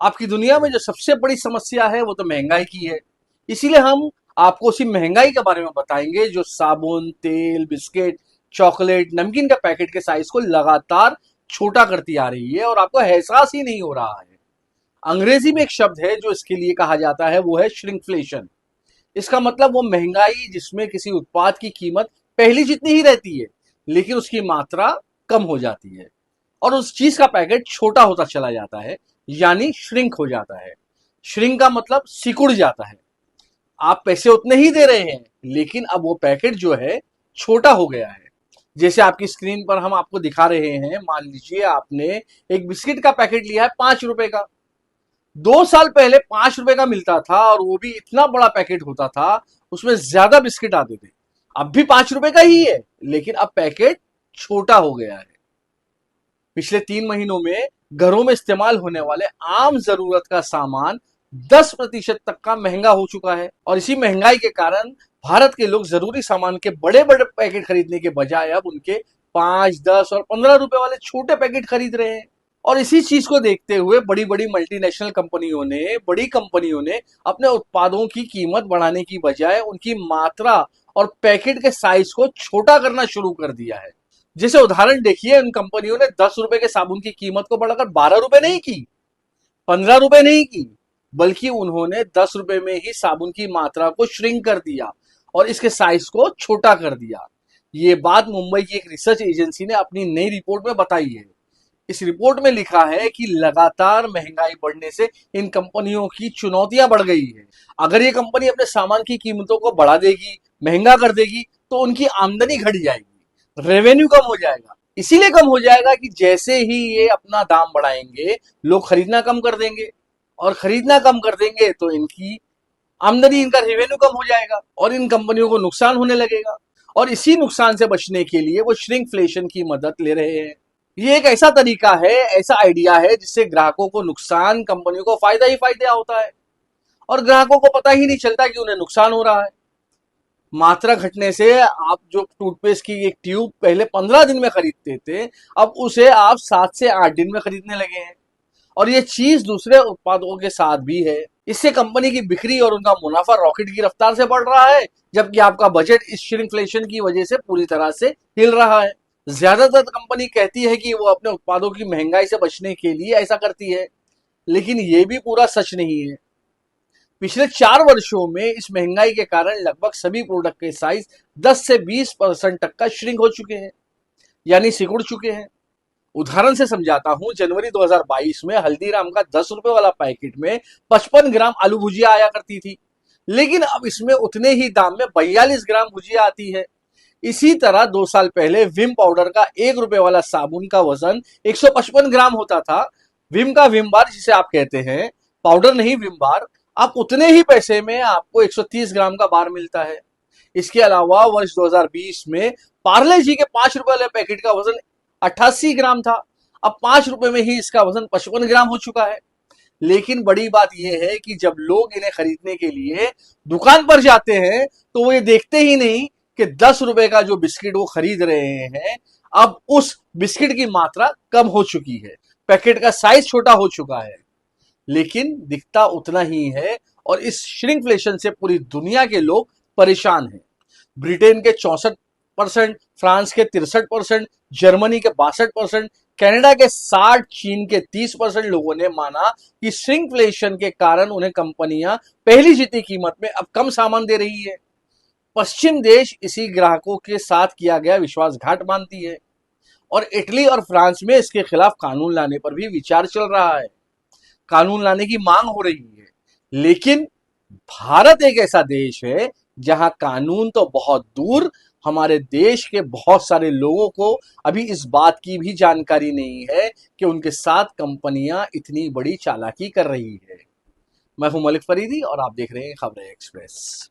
आपकी दुनिया में जो सबसे बड़ी समस्या है वो तो महंगाई की है। इसीलिए हम आपको उसी महंगाई के बारे में बताएंगे जो साबुन, तेल, बिस्किट, चॉकलेट, नमकीन का पैकेट के साइज को लगातार छोटा करती आ रही है और आपको एहसास ही नहीं हो रहा है। अंग्रेजी में एक शब्द है जो इसके लिए कहा जाता है, वो है श्रिंकफ्लेशन। इसका मतलब वो महंगाई जिसमें किसी उत्पाद की कीमत पहली जितनी ही रहती है, लेकिन उसकी मात्रा कम हो जाती है और उस चीज का पैकेट छोटा होता चला जाता है, यानी श्रिंक हो जाता है। श्रिंक का मतलब सिकुड़ जाता है। आप पैसे उतने ही दे रहे हैं, लेकिन अब वो पैकेट जो है छोटा हो गया है। जैसे आपकी स्क्रीन पर हम आपको दिखा रहे हैं, मान लीजिए आपने एक बिस्किट का पैकेट लिया है 5 रुपए का। 2 साल पहले 5 रुपए का मिलता था और वो भी इतना बड़ा पैकेट होता था, उसमें ज्यादा बिस्किट आते थे। अब भी 5 रुपए का ही है, लेकिन अब पैकेट छोटा हो गया है। पिछले 3 महीनों में घरों में इस्तेमाल होने वाले आम जरूरत का सामान 10% तक का महंगा हो चुका है और इसी महंगाई के कारण भारत के लोग जरूरी सामान के बड़े बड़े पैकेट खरीदने के बजाय अब उनके 5, 10 और 15 रुपए वाले छोटे पैकेट खरीद रहे हैं। और इसी चीज को देखते हुए बड़ी बड़ी मल्टीनेशनल कंपनियों ने अपने उत्पादों की कीमत बढ़ाने की बजाय उनकी मात्रा और पैकेट के साइज को छोटा करना शुरू कर दिया है। जैसे उदाहरण देखिए, उन कंपनियों ने 10 रुपए के साबुन की कीमत को बढ़ाकर 12 रुपए नहीं की, 15 रुपए नहीं की, बल्कि उन्होंने 10 रुपए में ही साबुन की मात्रा को श्रिंक कर दिया और इसके साइज को छोटा कर दिया। ये बात मुंबई की एक रिसर्च एजेंसी ने अपनी नई रिपोर्ट में बताई है। इस रिपोर्ट में लिखा है कि लगातार महंगाई बढ़ने से इन कंपनियों की चुनौतियां बढ़ गई है। अगर ये कंपनी अपने सामान की कीमतों को बढ़ा देगी, महंगा कर देगी, तो उनकी आमदनी घट जाएगी, रेवेन्यू कम हो जाएगा। इसीलिए कम हो जाएगा कि जैसे ही ये अपना दाम बढ़ाएंगे, लोग खरीदना कम कर देंगे और खरीदना कम कर देंगे तो इनकी आमदनी, इनका रेवेन्यू कम हो जाएगा और इन कंपनियों को नुकसान होने लगेगा। और इसी नुकसान से बचने के लिए वो श्रिंकफ्लेशन की मदद ले रहे हैं। ये एक ऐसा तरीका है, ऐसा आइडिया है जिससे ग्राहकों को नुकसान, कंपनियों को फायदा ही फायदा होता है और ग्राहकों को पता ही नहीं चलता कि उन्हें नुकसान हो रहा है। मात्रा घटने से आप जो टूथपेस्ट की एक ट्यूब पहले 15 दिन में खरीदते थे, अब उसे आप 7 से 8 दिन में खरीदने लगे हैं। और ये चीज दूसरे उत्पादों के साथ भी है। इससे कंपनी की बिक्री और उनका मुनाफा रॉकेट की रफ्तार से बढ़ रहा है, जबकि आपका बजट इस श्रिंकफ्लेशन की वजह से पूरी तरह से हिल रहा है। ज्यादातर कंपनी कहती है कि वो अपने उत्पादों की महंगाई से बचने के लिए ऐसा करती है, लेकिन ये भी पूरा सच नहीं है। पिछले 4 वर्षों में इस महंगाई के कारण लगभग सभी प्रोडक्ट के साइज 10 से 20% तक का श्रिंक हो चुके हैं, यानी सिकुड़ चुके हैं। उदाहरण से समझाता हूं, जनवरी 2022 में हल्दीराम का 10 रुपए वाला पैकेट में 55 ग्राम आलू भुजिया आया करती थी, लेकिन अब इसमें उतने ही दाम में 42 ग्राम भुजिया आती है। इसी तरह 2 साल पहले विम पाउडर का 1 रुपए वाला साबुन का वजन 155 ग्राम होता था। विम का विम बार जिसे आप कहते हैं, पाउडर नहीं विम बार, आप उतने ही पैसे में आपको 130 ग्राम का बार मिलता है। इसके अलावा वर्ष 2020 में पार्ले जी के 5 रुपए वाले पैकेट का वजन 88 ग्राम था। अब 5 रुपए में ही इसका वजन 55 ग्राम हो चुका है। लेकिन बड़ी बात यह है कि जब लोग इन्हें खरीदने के लिए दुकान पर जाते हैं, तो वो ये देखते ही नहीं कि 10 रुपए का जो बिस्किट वो खरीद रहे हैं, अब उस बिस्किट की मात्रा कम हो चुकी है, पैकेट का साइज छोटा हो चुका है, लेकिन दिखता उतना ही है। और इस श्रिंकफ्लेशन से पूरी दुनिया के लोग परेशान हैं। ब्रिटेन के 64%, फ्रांस के 63%, जर्मनी के 62%, कनाडा के 60, चीन के 30% लोगों ने माना कि श्रिंकफ्लेशन के कारण उन्हें कंपनियां पहली जितनी कीमत में अब कम सामान दे रही है। पश्चिम देश इसी ग्राहकों के साथ किया गया विश्वासघात मानती है और इटली और फ्रांस में इसके खिलाफ कानून लाने पर भी विचार चल रहा है, कानून लाने की मांग हो रही है। लेकिन भारत एक ऐसा देश है जहां कानून तो बहुत दूर, हमारे देश के बहुत सारे लोगों को अभी इस बात की भी जानकारी नहीं है कि उनके साथ कंपनियां इतनी बड़ी चालाकी कर रही है। मैं हूं मलिक फरीदी और आप देख रहे हैं खबरें एक्सप्रेस।